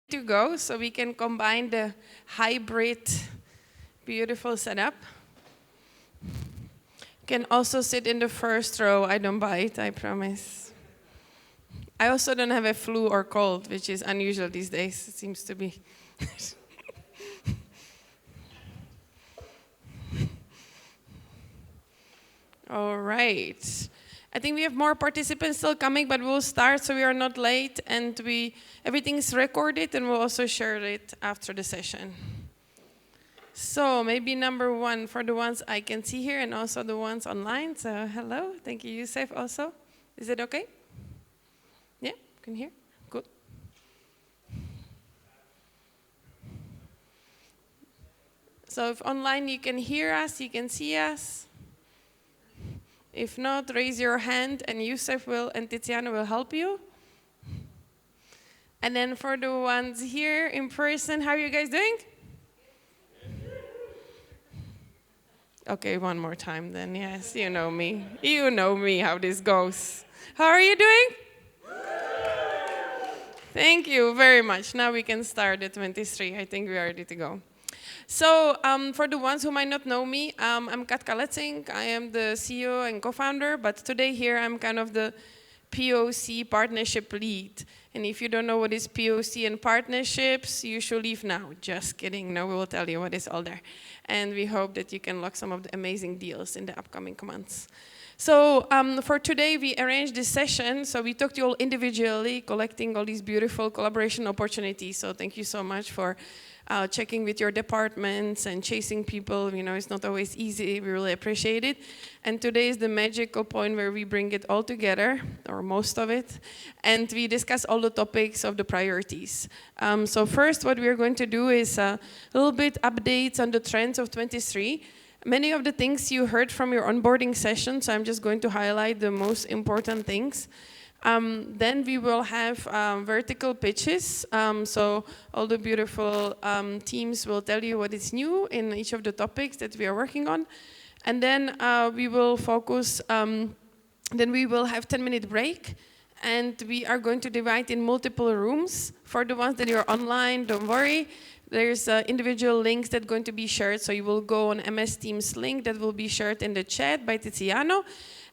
to go so we can combine the hybrid beautiful setup. You can also sit in the first row. I don't bite, I promise. I also don't have a flu or cold, which is unusual these days, it seems to be. All right. I think we have more participants still coming, but we'll start so we are not late, and everything is recorded, and we'll also share it after the session. So maybe number one for the ones I can see here and also the ones online. So hello, thank you, Youssef also. Is it okay? Yeah, can hear? Good. So if online you can hear us, you can see us. If not, raise your hand and Youssef and Tiziana will help you. And then for the ones here in person, how are you guys doing? Okay, one more time then, yes, you know me. You know me, how this goes. How are you doing? Thank you very much. Now we can start at 23. I think we are ready to go. So for the ones who might not know me, I'm Katka Letsing. I am the CEO and co-founder, but today here I'm kind of the PoC partnership lead. And if you don't know what is PoC and partnerships, you should leave now. Just kidding. No, we will tell you what is all there. And we hope that you can lock some of the amazing deals in the upcoming months. So for today, we arranged this session. So we talked to you all individually, collecting all these beautiful collaboration opportunities. So thank you so much for checking with your departments and chasing people. You know, it's not always easy. We really appreciate it. And today is the magical point where we bring it all together, or most of it, and we discuss all the topics of the priorities. So first, what we are going to do is a little bit updates on the trends of 23. Many of the things you heard from your onboarding session, so I'm just going to highlight the most important things. Then we will have vertical pitches, so all the beautiful teams will tell you what is new in each of the topics that we are working on. And then we will focus, then we will have 10-minute break, and we are going to divide in multiple rooms. For the ones that are online, don't worry. There's individual links that are going to be shared, so you will go on MS Teams link that will be shared in the chat by Tiziano.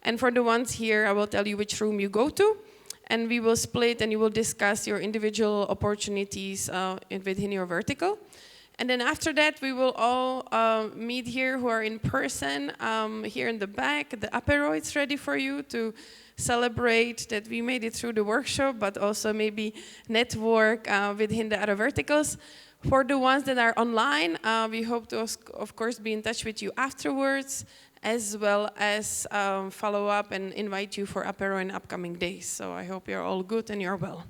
And for the ones here, I will tell you which room you go to. And we will split and you will discuss your individual opportunities within your vertical. And then after that, we will all meet here who are in person, here in the back. The apéro is ready for you to celebrate that we made it through the workshop, but also maybe network within the other verticals. For the ones that are online, we hope to, of course, be in touch with you afterwards, as well as follow up and invite you for apéro in upcoming days. So I hope you're all good and you're well.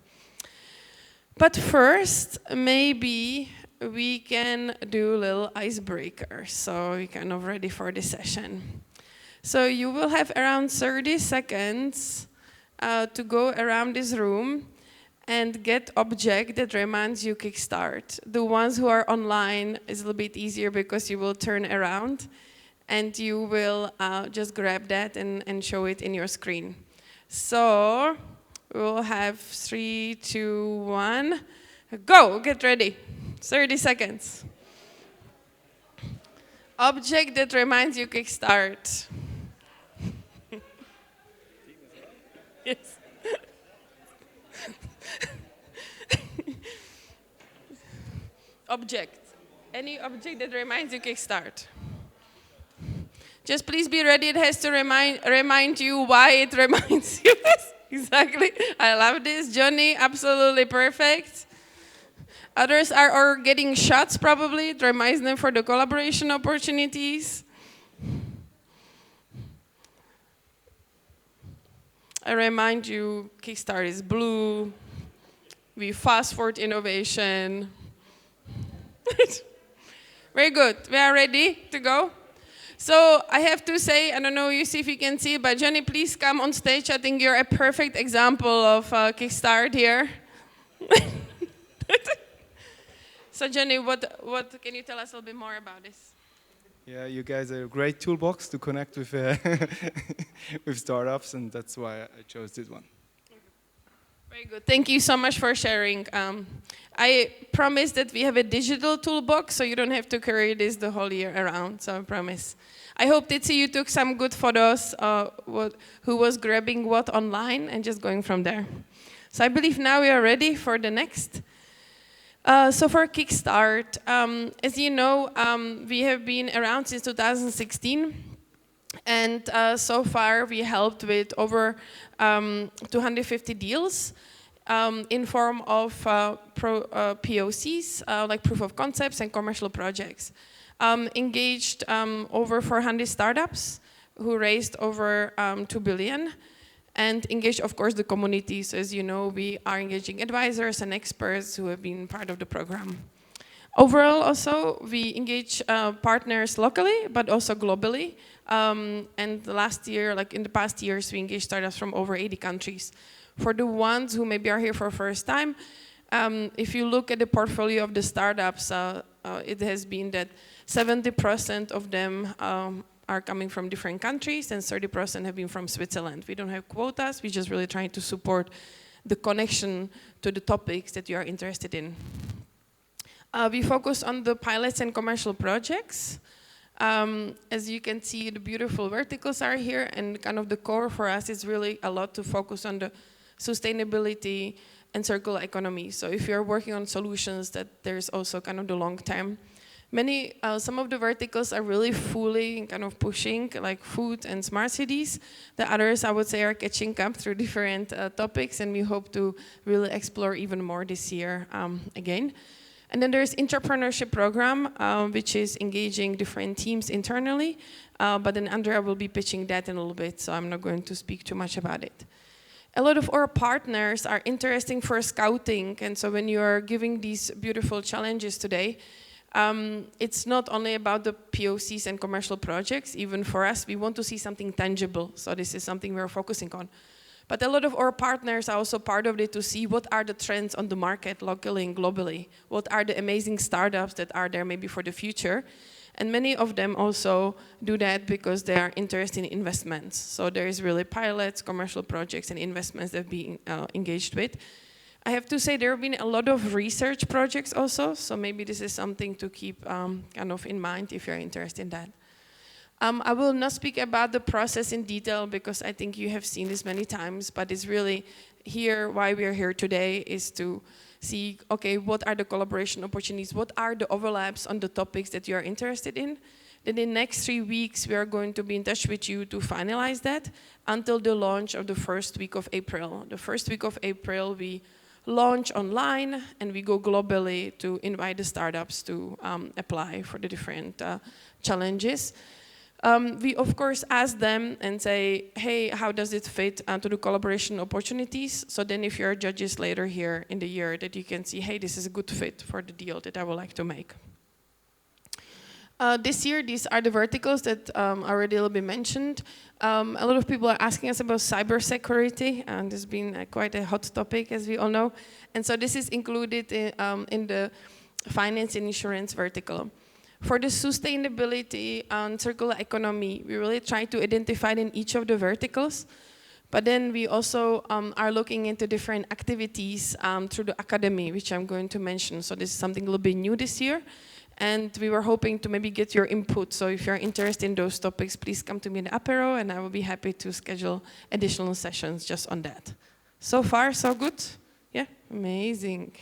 But first, maybe we can do a little icebreaker, so we're kind of ready for the session. So you will have around 30 seconds to go around this room and get object that reminds you Kickstart. The ones who are online is a little bit easier because you will turn around and you will just grab that and show it in your screen. So we'll have 3, 2, 1, go, get ready. 30 seconds. Object that reminds you Kickstart. Yes. Object. Any object that reminds you Kickstart. Just please be ready. It has to remind you why it reminds you. Exactly. I love this. Johnny, absolutely perfect. Others are getting shots probably. It reminds them for the collaboration opportunities. I remind you, Kickstart is blue. We fast forward innovation. Very good. We are ready to go. So I have to say, I don't know, you see if you can see, but Johnny, please come on stage. I think you're a perfect example of Kickstart here. So Johnny, what can you tell us a little bit more about this? Yeah, you guys are a great toolbox to connect with with startups, and that's why I chose this one. Very good. Thank you so much for sharing. I promise that we have a digital toolbox, so you don't have to carry this the whole year around, so I promise. I hope, Titsi, you took some good photos, who was grabbing what online and just going from there. So I believe now we are ready for the next. So for Kickstart, as you know, we have been around since 2016. And so far, we helped with over 250 deals in form of PoCs, like proof of concepts and commercial projects. Engaged over 400 startups who raised over 2 billion. And engaged, of course, the communities. As you know, we are engaging advisors and experts who have been part of the program. Overall, also, we engage partners locally, but also globally. And last year, like in the past years, we engaged startups from over 80 countries. For the ones who maybe are here for the first time, if you look at the portfolio of the startups, it has been that 70% of them are coming from different countries and 30% have been from Switzerland. We don't have quotas, we're just really trying to support the connection to the topics that you are interested in. We focus on the pilots and commercial projects. As you can see, the beautiful verticals are here, and kind of the core for us is really a lot to focus on the sustainability and circular economy. So if you're working on solutions, that there's also kind of the long term. Some of the verticals are really fully kind of pushing, like food and smart cities. The others, I would say, are catching up through different topics, and we hope to really explore even more this year again. And then there's entrepreneurship program, which is engaging different teams internally, but then Andrea will be pitching that in a little bit, so I'm not going to speak too much about it. A lot of our partners are interesting for scouting, and so when you are giving these beautiful challenges today, it's not only about the POCs and commercial projects. Even for us, we want to see something tangible, so this is something we're focusing on. But a lot of our partners are also part of it to see what are the trends on the market locally and globally. What are the amazing startups that are there maybe for the future. And many of them also do that because they are interested in investments. So there is really pilots, commercial projects, and investments that being engaged with. I have to say there have been a lot of research projects also, so maybe this is something to keep kind of in mind if you're interested in that. I will not speak about the process in detail because I think you have seen this many times, but it's really here, why we are here today is to see, okay, what are the collaboration opportunities, what are the overlaps on the topics that you are interested in. Then in the next 3 weeks, we are going to be in touch with you to finalize that until the launch of the first week of April. The first week of April, we launch online and we go globally to invite the startups to apply for the different challenges. We, of course, ask them and say, hey, how does it fit to the collaboration opportunities? So then if you're judges later here in the year, that you can see, hey, this is a good fit for the deal that I would like to make. This year, these are the verticals that already will be mentioned. A lot of people are asking us about cybersecurity, and this has been quite a hot topic, as we all know. And so this is included in the finance and insurance vertical. For the sustainability and circular economy, we really try to identify in each of the verticals. But then we also are looking into different activities through the academy, which I'm going to mention. So this is something a little bit new this year. And we were hoping to maybe get your input. So if you're interested in those topics, please come to me in the apéro, and I will be happy to schedule additional sessions just on that. So far, so good? Yeah, amazing.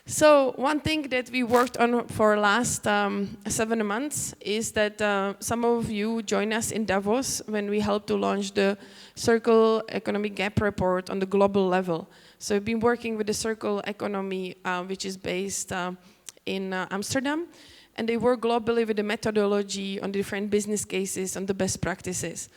So one thing that we worked on for last 7 months is that some of you join us in Davos when we helped to launch the Circle Economic Gap Report on the global level. So we've been working with the Circle Economy, which is based in Amsterdam, and they work globally with the methodology on different business cases and the best practices.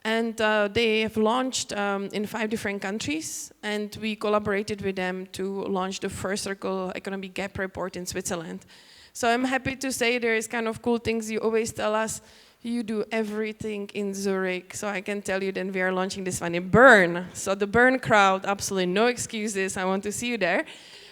And they have launched in 5 different countries, and we collaborated with them to launch the first Circle Economic Gap Report in Switzerland. So I'm happy to say there is kind of cool things. You always tell us you do everything in Zurich. So I can tell you that we are launching this one in Bern. So the Bern crowd, absolutely no excuses. I want to see you there.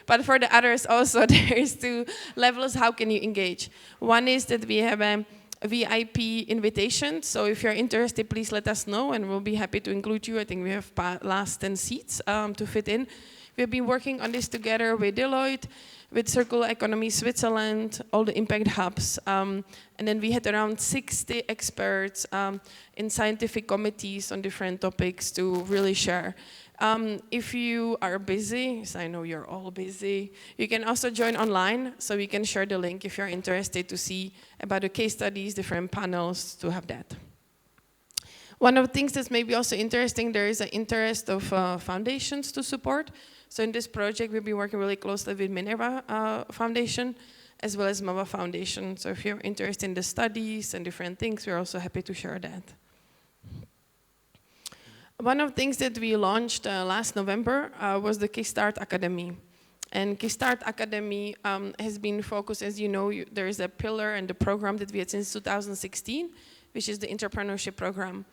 But for the others also, there is 2 levels. How can you engage? One is that we have a VIP invitation. So if you're interested, please let us know and we'll be happy to include you. I think we have last 10 seats to fit in. We've been working on this together with Deloitte, with Circular Economy Switzerland, all the impact hubs. And then we had around 60 experts in scientific committees on different topics to really share. If you are busy, so I know you're all busy, you can also join online, so we can share the link if you're interested to see about the case studies, different panels, to have that. One of the things that's maybe also interesting, there is an interest of foundations to support. So in this project, we'll be working really closely with Minerva Foundation, as well as MAVA Foundation. So if you're interested in the studies and different things, we're also happy to share that. One of the things that we launched last November was the Kickstart Academy. And Kickstart Academy has been focused, as you know, there is a pillar and the program that we had since 2016, which is the entrepreneurship program.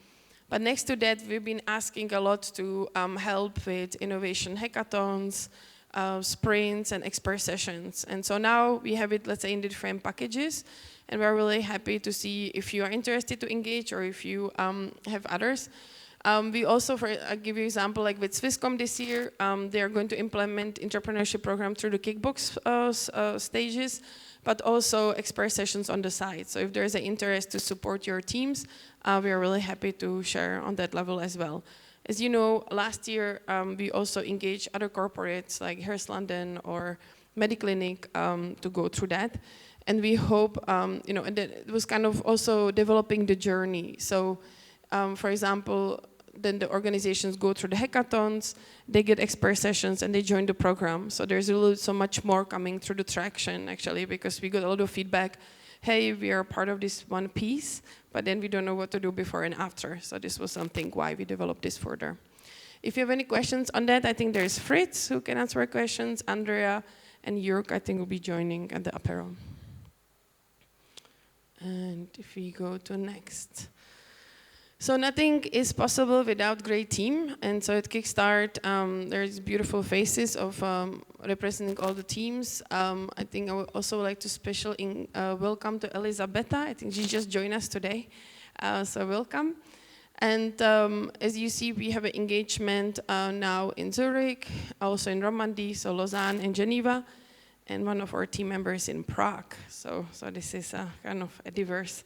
But next to that, we've been asking a lot to help with innovation hackathons, sprints, and expert sessions. And so now we have it, let's say, in different packages. And we're really happy to see if you are interested to engage or if you have others. We also, I'll give you an example, like with Swisscom this year, they are going to implement entrepreneurship program through the Kickbox stages, but also expert sessions on the side. So if there's an interest to support your teams, we are really happy to share on that level as well. As you know, last year, we also engaged other corporates like Hearst London or Mediclinic to go through that. And we hope, you know, and it was kind of also developing the journey. So, for example, then the organizations go through the hackathons, they get expert sessions, and they join the program. So there's really so much more coming through the traction, actually, because we got a lot of feedback. Hey, we are part of this one piece, but then we don't know what to do before and after. So this was something why we developed this further. If you have any questions on that, I think there's Fritz who can answer questions, Andrea, and Jörg, I think, will be joining at the apero. And if we go to next. So nothing is possible without great team, and so at Kickstart, there's beautiful faces of representing all the teams. I think I would also like to special welcome to Elisabetta. I think she just joined us today, so welcome. And as you see, we have an engagement now in Zurich, also in Romandy, so Lausanne and Geneva, and one of our team members in Prague. So this is kind of a diverse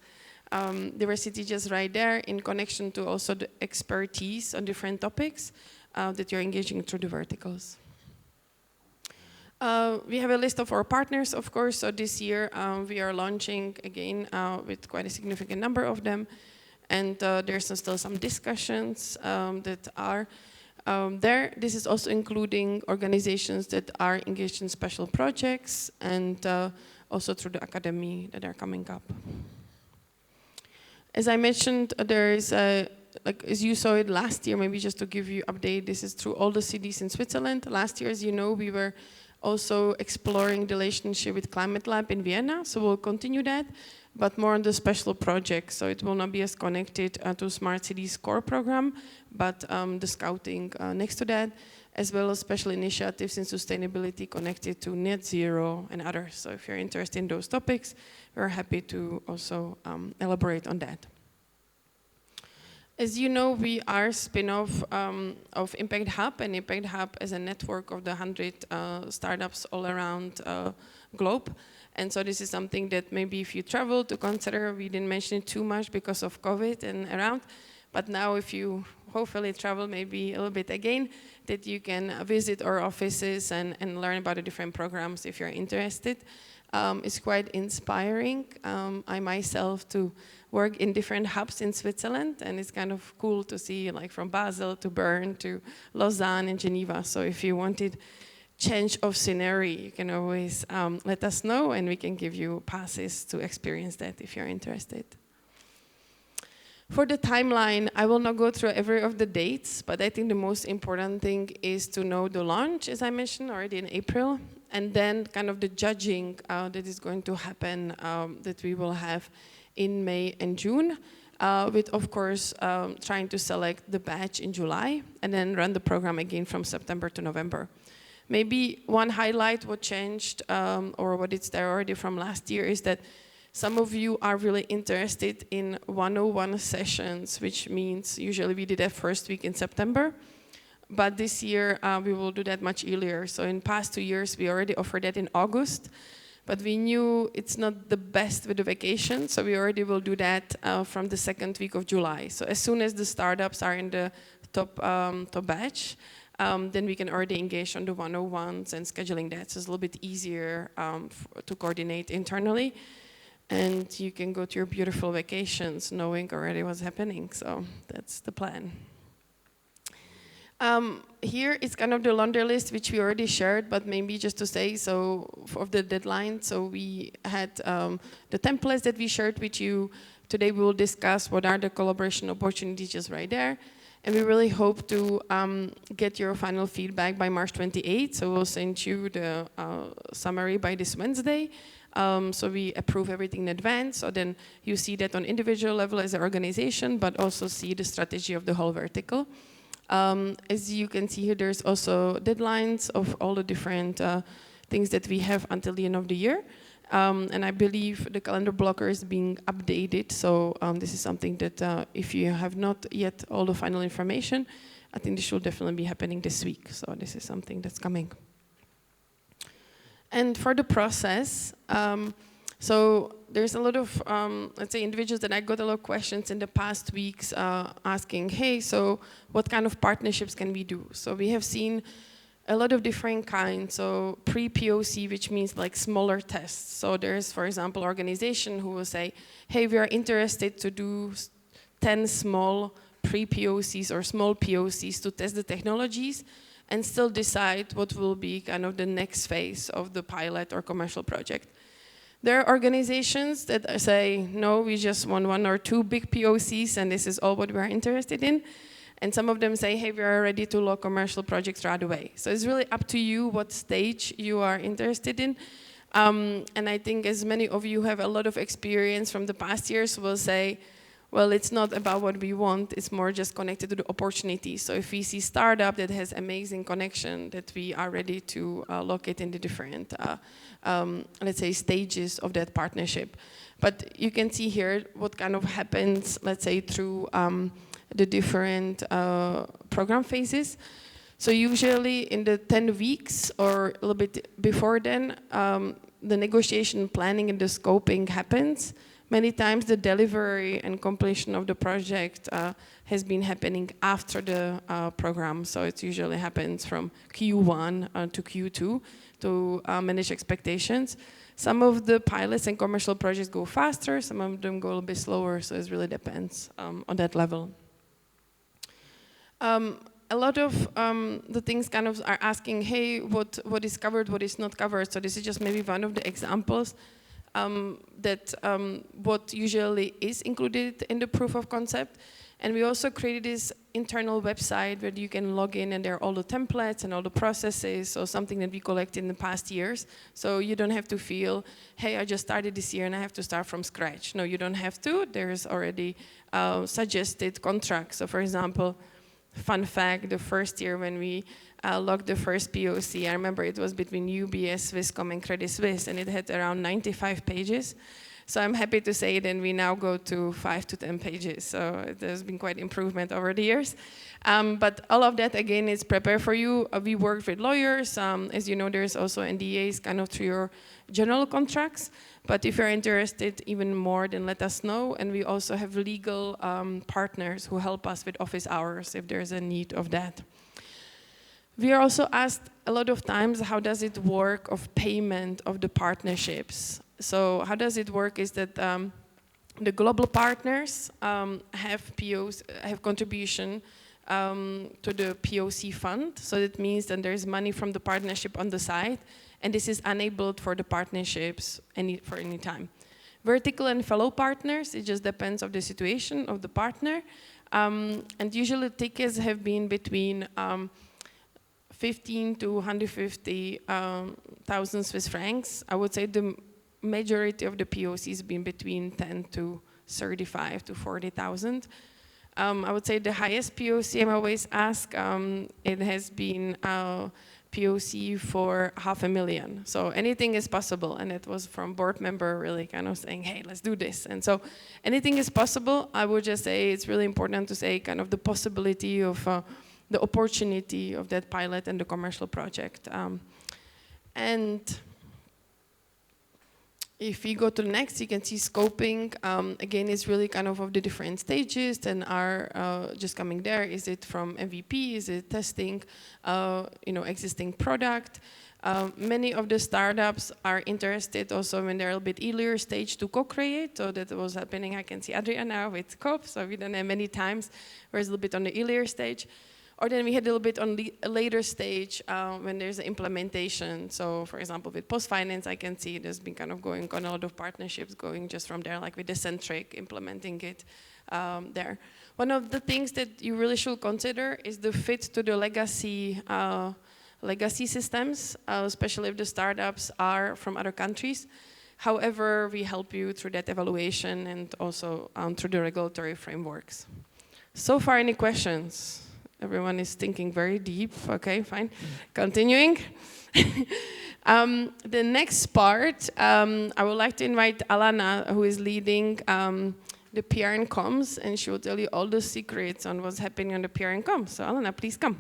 diversity just right there in connection to also the expertise on different topics that you're engaging through the verticals. We have a list of our partners, of course, so this year we are launching again with quite a significant number of them, and there's still some discussions that are there. This is also including organizations that are engaged in special projects and also through the academy that are coming up. As I mentioned, there is like as you saw it last year, maybe just to give you update, this is through all the cities in Switzerland. Last year, as you know, we were also exploring the relationship with Climate Lab in Vienna, so we'll continue that, but more on the special projects. So it will not be as connected to Smart Cities core program, but the scouting next to that, as well as special initiatives in sustainability connected to net zero and others. So if you're interested in those topics, we're happy to also elaborate on that. As you know, we are a spin-off of Impact Hub, and Impact Hub is a network of the 100 startups all around globe. And so this is something that maybe if you travel to consider, we didn't mention it too much because of COVID and around, but now if you hopefully travel maybe a little bit again, that you can visit our offices and learn about the different programs if you're interested. It's quite inspiring. I myself to work in different hubs in Switzerland, and it's kind of cool to see like from Basel to Bern to Lausanne and Geneva. So if you wanted change of scenery, you can always let us know and we can give you passes to experience that if you're interested. For the timeline, I will not go through every of the dates, but I think the most important thing is to know the launch, as I mentioned already in April, and then kind of the judging that is going to happen that we will have in May and June, with, of course, trying to select the batch in July and then run the program again from September to November. Maybe one highlight what changed or what is there already from last year is that Some of you are really interested in 101 sessions, which means usually we did that first week in September. But this year, we will do that much earlier. So in past 2 years, we already offered that in August. But we knew it's not the best with the vacation, so we already will do that from the second week of July. So as soon as the startups are in the top batch, then we can already engage on the 101s and scheduling that. So it's a little bit easier to coordinate internally. And you can go to your beautiful vacations knowing already what's happening. So that's the plan. Here is kind of the laundry list, which we already shared, but maybe just to say, so of the deadline, so we had the templates that we shared with you. Today we will discuss what are the collaboration opportunities just right there. And we really hope to get your final feedback by March 28th. So we'll send you the summary by this Wednesday. So we approve everything in advance. So then you see that on individual level as an organization, but also see the strategy of the whole vertical. As you can see here, there's also deadlines of all the different things that we have until the end of the year. And I believe the calendar blocker is being updated. So this is something that if you have not yet all the final information, I think this should definitely be happening this week. So this is something that's coming. And for the process, so there's a lot of, let's say, individuals that I got a lot of questions in the past weeks asking, hey, so what kind of partnerships can we do? So we have seen a lot of different kinds. So pre-POC, which means like smaller tests. So there's, for example, organization who will say, hey, we are interested to do 10 small pre-POCs or small POCs to test the technologies and still decide what will be kind of the next phase of the pilot or commercial project. There are organizations that say, no, we just want 1 or 2 big POCs and this is all what we are interested in. And some of them say, hey, we are ready to launch commercial projects right away. So it's really up to you what stage you are interested in. And I think as many of you have a lot of experience from the past years will say, well, it's not about what we want, it's more just connected to the opportunity. So if we see startup that has amazing connection, that we are ready to locate in the different, let's say, stages of that partnership. But you can see here what kind of happens, let's say, through the different program phases. So usually in the 10 weeks or a little bit before then, the negotiation, planning, and the scoping happens. Many times the delivery and completion of the project has been happening after the program. So it usually happens from Q1 to Q2 to manage expectations. Some of the pilots and commercial projects go faster, some of them go a little bit slower, so it really depends on that level. A lot of the things kind of are asking, hey, what is covered, what is not covered? So this is just maybe one of the examples that what usually is included in the proof of concept. And we also created this internal website where you can log in and there are all the templates and all the processes, so something that we collected in the past years. So you don't have to feel, hey, I just started this year and I have to start from scratch. No, you don't have to. There's already suggested contracts. So for example, fun fact, the first year when we logged the first POC, I remember it was between UBS, Swisscom, and Credit Suisse, and it had around 95 pages. So I'm happy to say that we now go to 5 to 10 pages. So there's been quite improvement over the years. But all of that, again, is prepared for you. We work with lawyers. As you know, there's also NDAs kind of through your general contracts. But if you're interested even more, then let us know. And we also have legal partners who help us with office hours if there's a need of that. We are also asked a lot of times, how does it work of payment of the partnerships? So how does it work is that the global partners have contribution to the POC fund. So that means that there's money from the partnership on the side, and this is enabled for the partnerships for any time. Vertical and fellow partners, it just depends on the situation of the partner. And usually tickets have been between 15 to 150,000 Swiss francs. I would say the majority of the POCs have been between 10 to 35 to 40,000. I would say the highest POC I'm always asked, it has been PoC for 500,000. So anything is possible, and it was from board member really kind of saying, hey, let's do this. And so anything is possible. I would just say it's really important to say kind of the possibility of the opportunity of that pilot and the commercial project. And if you go to the next, you can see scoping. Again, it's really kind of the different stages and are just coming there. Is it from MVP? Is it testing, existing product? Many of the startups are interested also when they're a bit earlier stage to co-create. So that was happening. I can see Adriana now with COP. So we've done it many times, where it's a little bit on the earlier stage. Or then we had a little bit on the later stage when there's an implementation. So for example, with post-finance, I can see there's been kind of going on a lot of partnerships going just from there, like with the Centric, implementing it there. One of the things that you really should consider is the fit to the legacy systems, especially if the startups are from other countries. However, we help you through that evaluation and also through the regulatory frameworks. So far, any questions? Everyone is thinking very deep. Okay, fine. Continuing. The next part, I would like to invite Alana, who is leading the PR and comms, and she will tell you all the secrets on what's happening on the PR and comms. So Alana, please come.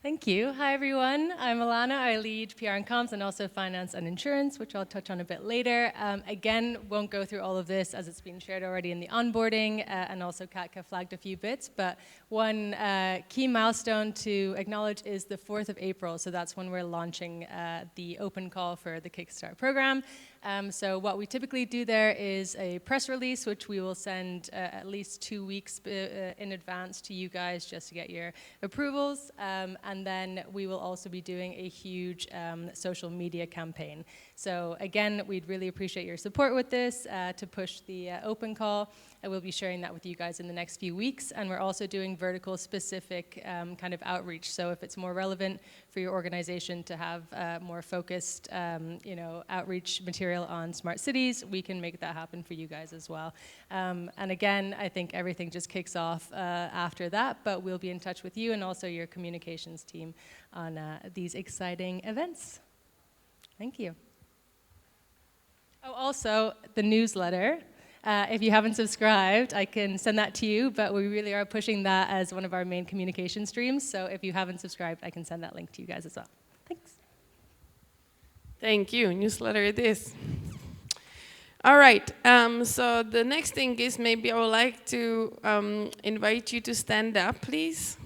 Thank you. Hi, everyone. I'm Alana. I lead PR and comms and also finance and insurance, which I'll touch on a bit later. Again, won't go through all of this as it's been shared already in the onboarding, and also Katka flagged a few bits. But one key milestone to acknowledge is the 4th of April. So that's when we're launching the open call for the Kickstart program. So what we typically do there is a press release, which we will send at least 2 weeks in advance to you guys just to get your approvals. And then we will also be doing a huge social media campaign. So again, we'd really appreciate your support with this to push the open call. I will be sharing that with you guys in the next few weeks. And we're also doing vertical specific kind of outreach. So if it's more relevant for your organization to have more focused outreach material on smart cities, we can make that happen for you guys as well. And again, I think everything just kicks off after that, but we'll be in touch with you and also your communications team on these exciting events. Thank you. Oh, also, the newsletter. If you haven't subscribed, I can send that to you, but we really are pushing that as one of our main communication streams. So if you haven't subscribed, I can send that link to you guys as well. Thanks. Thank you. Newsletter it is. All right. So the next thing is maybe I would like to invite you to stand up, please.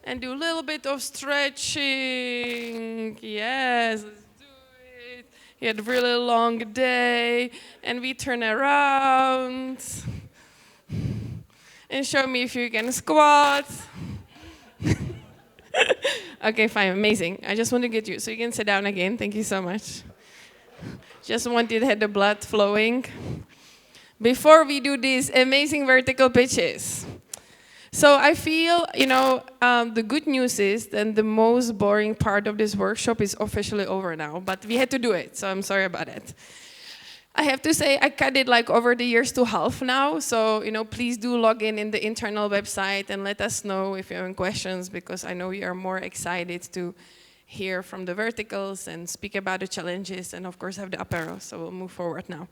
And do a little bit of stretching. Yes, let's do it. You had a really long day. And we turn around. And show me if you can squat. Okay, fine, amazing. I just want to get you. So you can sit down again. Thank you so much. Just wanted to have the blood flowing. Before we do these amazing vertical pitches. So I feel, the good news is that the most boring part of this workshop is officially over now, but we had to do it, so I'm sorry about it. I have to say I cut it over the years to half now, so please do log in the internal website and let us know if you have any questions, because I know you are more excited to hear from the verticals and speak about the challenges and of course have the apero, so we'll move forward now.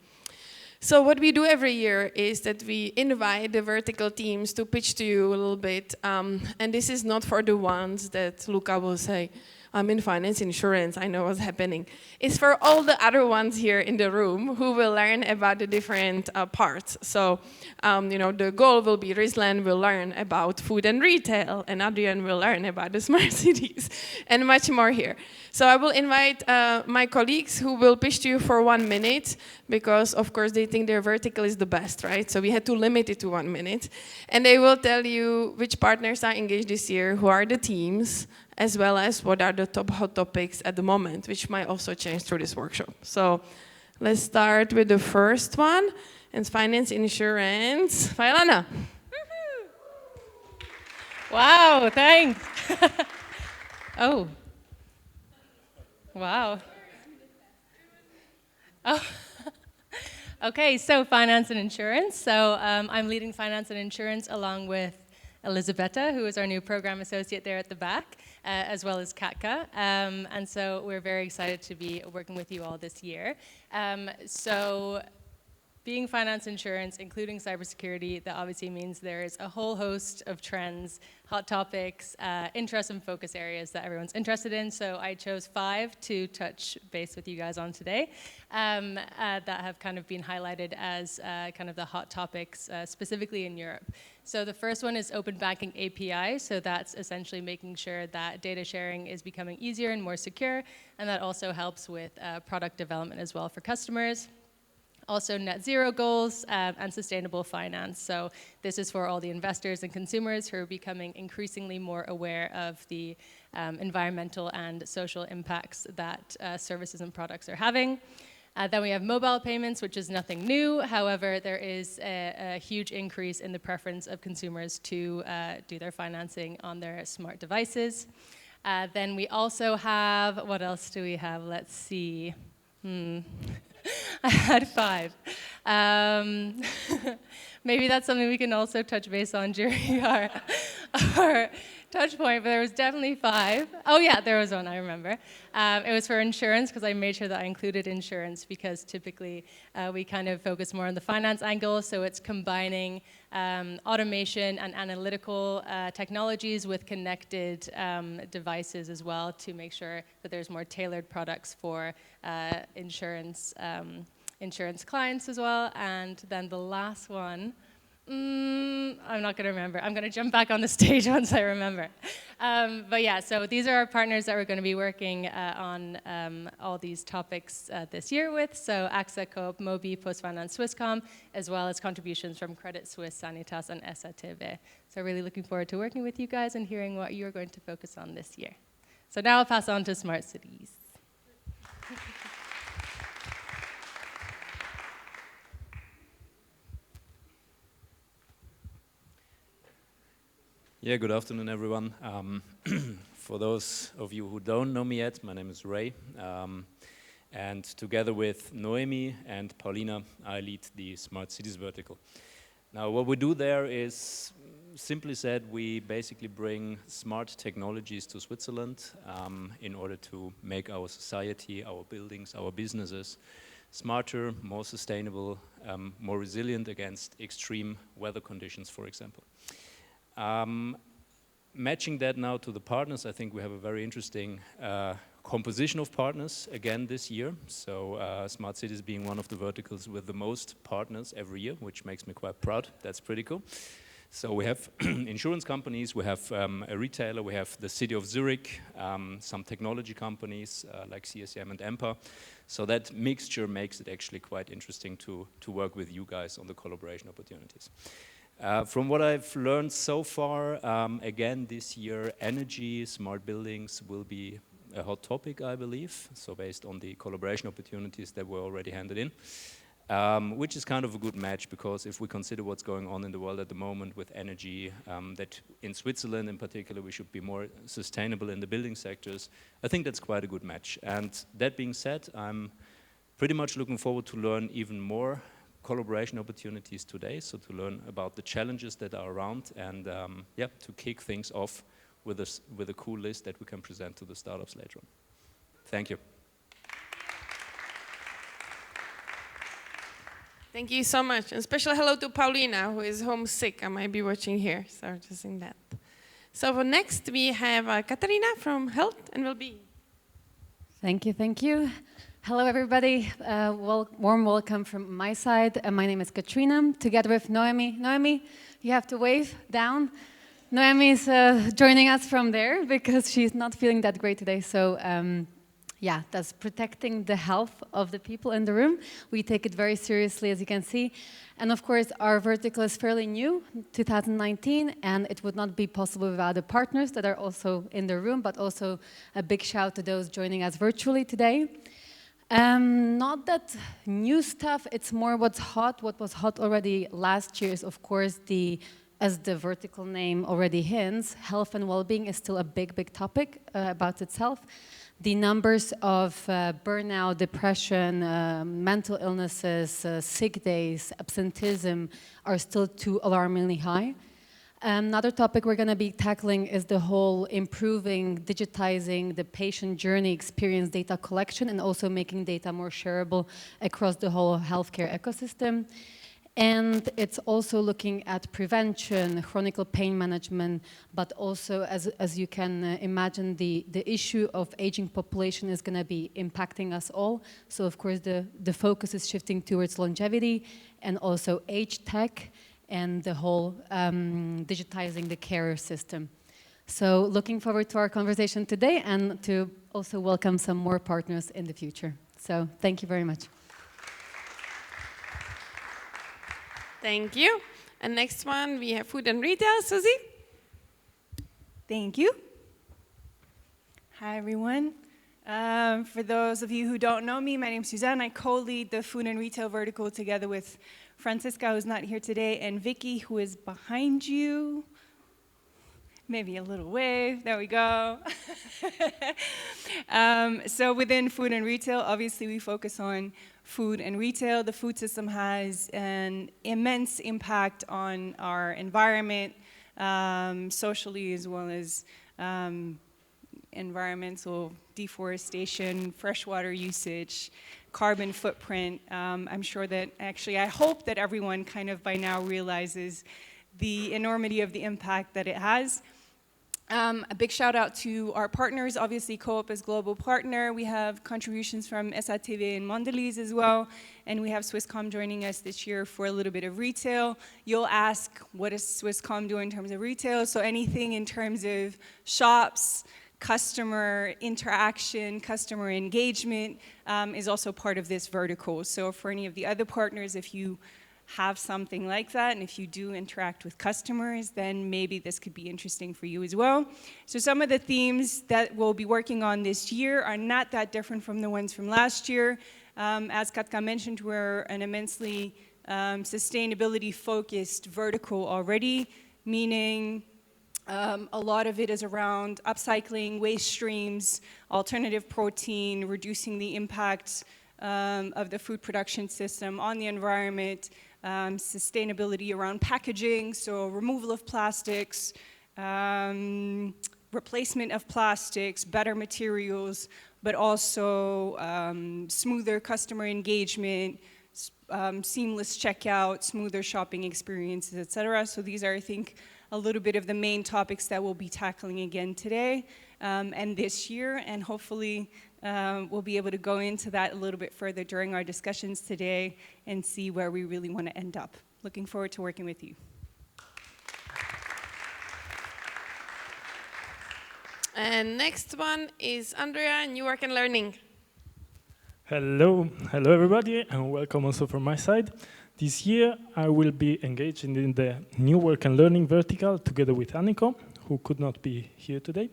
So what we do every year is that we invite the vertical teams to pitch to you a little bit. And this is not for the ones that Luca will say, I'm in finance insurance, I know what's happening. It's for all the other ones here in the room who will learn about the different parts. So, the goal will be Rizlan will learn about food and retail, and Adrian will learn about the smart cities, and much more here. So I will invite my colleagues who will pitch to you for 1 minute, because of course they think their vertical is the best, right? So we had to limit it to 1 minute. And they will tell you which partners are engaged this year, who are the teams, as well as what are the top hot topics at the moment, which might also change through this workshop. So let's start with the first one, and finance insurance. Vailana. Wow, thanks. Oh. Wow. Oh. Okay, so finance and insurance. So I'm leading finance and insurance along with Elisabetta, who is our new program associate there at the back, as well as Katka. And so we're very excited to be working with you all this year. So being finance insurance, including cybersecurity, that obviously means there's a whole host of trends, hot topics, interest and focus areas that everyone's interested in. So I chose 5 to touch base with you guys on today that have kind of been highlighted as kind of the hot topics, specifically in Europe. So the first one is open banking API. So that's essentially making sure that data sharing is becoming easier and more secure. And that also helps with product development as well for customers. Also net zero goals and sustainable finance. So this is for all the investors and consumers who are becoming increasingly more aware of the environmental and social impacts that services and products are having. Then we have mobile payments, which is nothing new. However, there is a huge increase in the preference of consumers to do their financing on their smart devices. Then we also have, what else do we have? Let's see. I had 5. Maybe that's something we can also touch base on during our touch point, but there was definitely 5. Oh yeah, there was one, I remember. It was for insurance, because I made sure that I included insurance, because typically we kind of focus more on the finance angle, so it's combining automation and analytical technologies with connected devices as well, to make sure that there's more tailored products for insurance clients as well. And then the last one, I'm not going to remember. I'm going to jump back on the stage once I remember. But yeah, so these are our partners that we're going to be working on all these topics this year with. So AXA, Coop, Mobi, Postfinance, Swisscom, as well as contributions from Credit Suisse, Sanitas, and SATV. So really looking forward to working with you guys and hearing what you're going to focus on this year. So now I'll pass on to smart cities. Yeah, good afternoon, everyone. For those of you who don't know me yet, my name is Ray. And together with Noemi and Paulina, I lead the Smart Cities vertical. Now, what we do there is, simply said, we basically bring smart technologies to Switzerland in order to make our society, our buildings, our businesses smarter, more sustainable, more resilient against extreme weather conditions, for example. Matching that now to the partners, I think we have a very interesting composition of partners again this year. So Smart Cities being one of the verticals with the most partners every year, which makes me quite proud. That's pretty cool. So we have insurance companies, we have a retailer, we have the city of Zurich, some technology companies like CSM and EMPA. So that mixture makes it actually quite interesting to work with you guys on the collaboration opportunities. From what I've learned so far, again this year, energy, smart buildings will be a hot topic, I believe. So based on the collaboration opportunities that were already handed in, which is kind of a good match, because if we consider what's going on in the world at the moment with energy, that in Switzerland in particular we should be more sustainable in the building sectors, I think that's quite a good match. And that being said, I'm pretty much looking forward to learn even more collaboration opportunities today, so to learn about the challenges that are around, and yeah, to kick things off with a cool list that we can present to the startups later on. Thank you. Thank you so much. And special hello to Paulina, who is homesick. I might be watching here, so just in that. So for next, we have Katarina from Health and Wellbeing. Thank you, thank you. Hello, everybody. Warm welcome from my side. My name is Katrina, together with Noemi. Noemi, you have to wave down. Noemi is joining us from there because she's not feeling that great today. So yeah, that's protecting the health of the people in the room. We take it very seriously, as you can see. And of course, our vertical is fairly new, 2019, and it would not be possible without the partners that are also in the room, but also a big shout to those joining us virtually today. Not that new stuff, it's more what's hot. What was hot already last year is, of course, as the vertical name already hints, health and well-being is still a big, big topic about itself. the numbers of burnout, depression, mental illnesses, sick days, absenteeism are still too alarmingly high. Another topic we're going to be tackling is the whole improving, digitizing the patient journey experience data collection and also making data more shareable across the whole healthcare ecosystem. And it's also looking at prevention, chronic pain management, but also, as you can imagine, the issue of aging population is going to be impacting us all. So, of course, the focus is shifting towards longevity and also age tech and the whole digitizing the care system. So, looking forward to our conversation today and to also welcome some more partners in the future. So, thank you very much. Thank you. And next one, we have food and retail. Susie? Thank you. Hi, everyone. For those of you who don't know me, my name is Suzanne. I co-lead the food and retail vertical together with Francisca, who's not here today, and Vicky, who is behind you. Maybe a little wave. There we go. So within food and retail, obviously, we focus on food and retail. The food system has an immense impact on our environment, socially, as well as environmental deforestation, freshwater usage, carbon footprint. I'm sure that actually, I hope that everyone kind of by now realizes the enormity of the impact that it has. A big shout out to our partners. Obviously, Coop is global partner. We have contributions from SATV and Mondelez as well. And we have Swisscom joining us this year for a little bit of retail. You'll ask, what does Swisscom do in terms of retail? So anything in terms of shops, customer interaction, customer engagement is also part of this vertical. So for any of the other partners, if you have something like that, and if you do interact with customers, then maybe this could be interesting for you as well. So some of the themes that we'll be working on this year are not that different from the ones from last year. As Katka mentioned, we're an immensely sustainability-focused vertical already, meaning a lot of it is around upcycling, waste streams, alternative protein, reducing the impact of the food production system on the environment, sustainability around packaging, so removal of plastics, replacement of plastics, better materials, but also smoother customer engagement, seamless checkout, smoother shopping experiences, et cetera. So these are, I think, a little bit of the main topics that we'll be tackling again today and this year, and hopefully we'll be able to go into that a little bit further during our discussions today and see where we really want to end up. Looking forward to working with you. And next one is Andrea, New Work and Learning. Hello everybody, and welcome also from my side. This year I will be engaging in the New Work and Learning vertical together with Anniko, who could not be here today,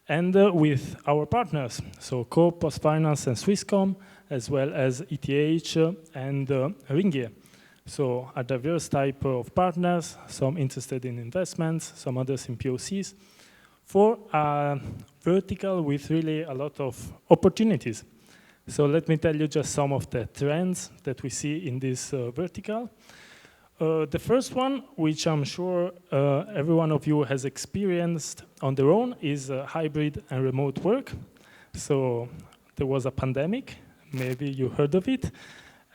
and with our partners, so Coop, PostFinance and Swisscom, as well as ETH and Ringier. So a diverse type of partners, some interested in investments, some others in PoCs, for a vertical with really a lot of opportunities. So let me tell you just some of the trends that we see in this vertical. The first one, which I'm sure every one of you has experienced on their own, is hybrid and remote work. So there was a pandemic, maybe you heard of it,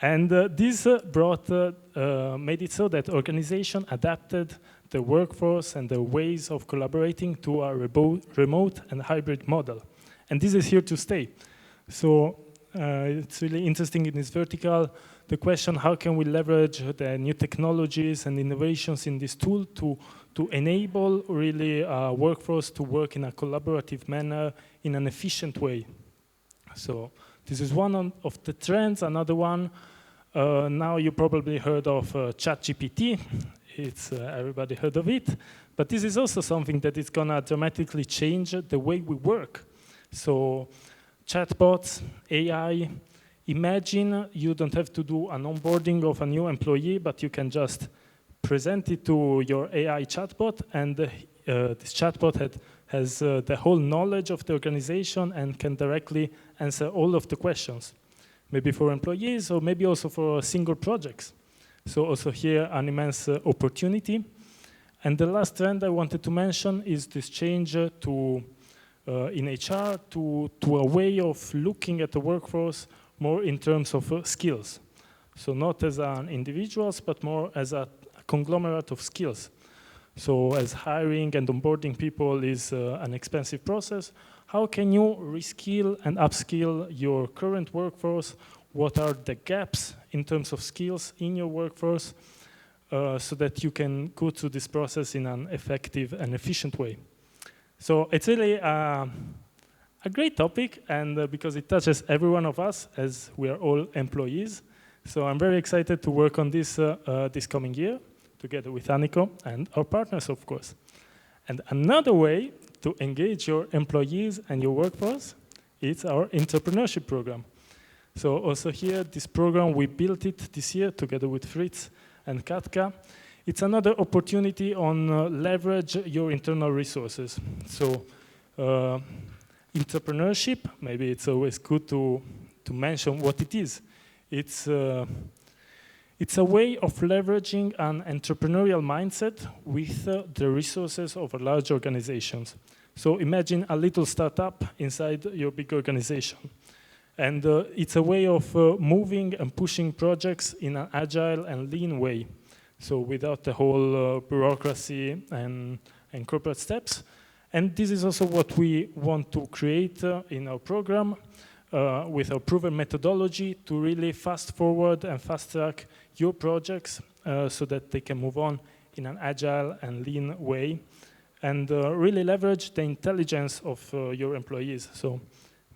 and this made it so that organizations adapted the workforce and the ways of collaborating to a remote and hybrid model. And this is here to stay. So it's really interesting in this vertical, the question, how can we leverage the new technologies and innovations in this tool to enable really a workforce to work in a collaborative manner in an efficient way. So this is one of the trends. Another one, now you probably heard of ChatGPT. It's everybody heard of it. But this is also something that is gonna dramatically change the way we work. So chatbots, AI, imagine you don't have to do an onboarding of a new employee, but you can just present it to your AI chatbot, and this chatbot has the whole knowledge of the organization and can directly answer all of the questions, maybe for employees or maybe also for single projects. So also here an immense opportunity. And the last trend I wanted to mention is this change in HR to a way of looking at the workforce more in terms of skills. So not as an individuals, but more as a conglomerate of skills. So as hiring and onboarding people is an expensive process, how can you reskill and upskill your current workforce? What are the gaps in terms of skills in your workforce so that you can go through this process in an effective and efficient way? So it's really a great topic, and because it touches every one of us as we are all employees. So I'm very excited to work on this this coming year, together with Anniko and our partners, of course. And another way to engage your employees and your workforce is our entrepreneurship program. So also here, this program, we built it this year together with Fritz and Katka. It's another opportunity on leverage your internal resources. So entrepreneurship, maybe it's always good to mention what it is. It's a way of leveraging an entrepreneurial mindset with the resources of a large organizations. So imagine a little startup inside your big organization. And it's a way of moving and pushing projects in an agile and lean way. So without the whole bureaucracy and corporate steps. And this is also what we want to create in our program with our proven methodology to really fast forward and fast track your projects so that they can move on in an agile and lean way and really leverage the intelligence of your employees. So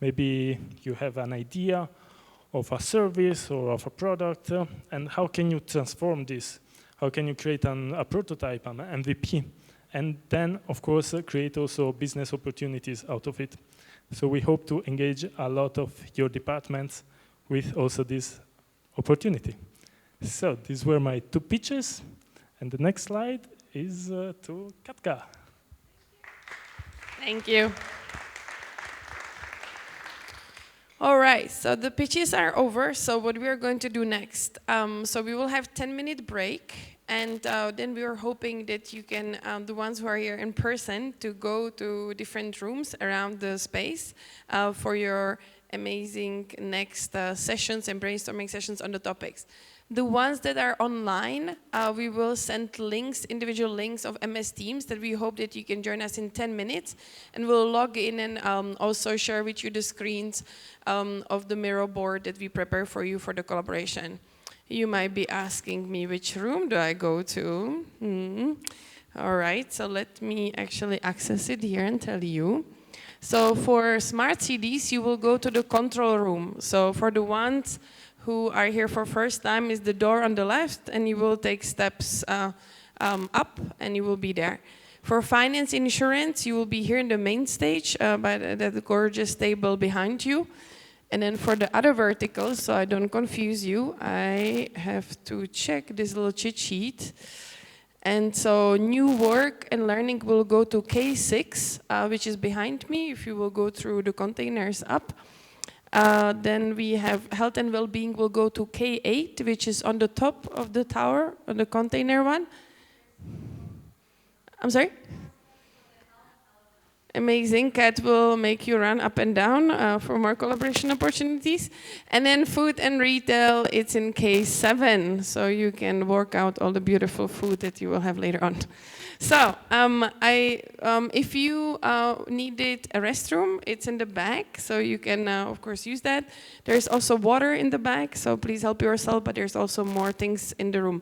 maybe you have an idea of a service or of a product and how can you transform this? How can you create a prototype, an MVP? And then, of course, create also business opportunities out of it. So we hope to engage a lot of your departments with also this opportunity. So these were my two pitches. And the next slide is to Katka. Thank you. All right, so the pitches are over. So what we are going to do next? So we will have 10-minute break. And then we are hoping that you can, the ones who are here in person, to go to different rooms around the space for your amazing next sessions and brainstorming sessions on the topics. The ones that are online, we will send links, individual links of MS Teams that we hope that you can join us in 10 minutes. And we'll log in and also share with you the screens of the Miro board that we prepare for you for the collaboration. You might be asking me, which room do I go to? All right, so let me actually access it here and tell you. So for smart CDs, you will go to the control room. So for the ones who are here for first time, is the door on the left, and you will take steps up, and you will be there. For finance insurance, you will be here in the main stage by that gorgeous table behind you. And then for the other verticals, so I don't confuse you, I have to check this little cheat sheet. And so new work and learning will go to K6, which is behind me, if you will go through the containers up. Then we have health and well-being will go to K8, which is on the top of the tower, on the container one. I'm sorry? Amazing. Kat will make you run up and down for more collaboration opportunities. And then food and retail, it's in K7, so you can work out all the beautiful food that you will have later on. So if you needed a restroom, it's in the back, so you can, of course, use that. There's also water in the back, so please help yourself, but there's also more things in the room.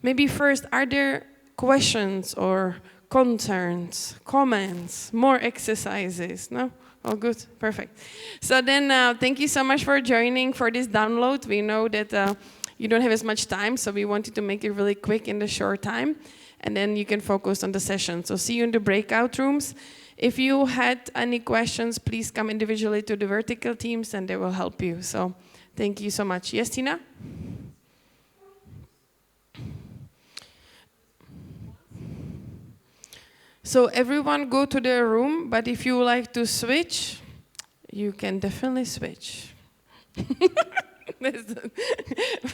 Maybe first, are there questions or concerns, comments, more exercises? No? All good? Perfect. So then thank you so much for joining for this download. We know that you don't have as much time, so we wanted to make it really quick in the short time. And then you can focus on the session. So see you in the breakout rooms. If you had any questions, please come individually to the vertical teams and they will help you. So thank you so much. Yes, Tina? So everyone go to their room, but if you like to switch, you can definitely switch.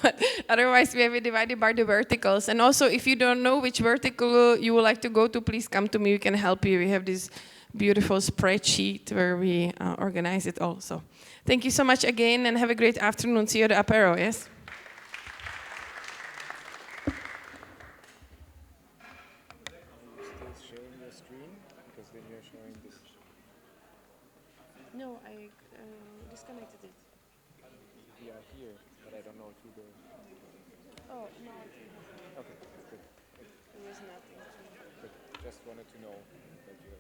But otherwise, we have it divided by the verticals. And also, if you don't know which vertical you would like to go to, please come to me. We can help you. We have this beautiful spreadsheet where we organize it all. So thank you so much again, and have a great afternoon. See you at the apero, yes? No, I disconnected it. We are here, but I don't know if you go. Oh, no, I think Okay, good. there was nothing. Good. Just wanted to know that you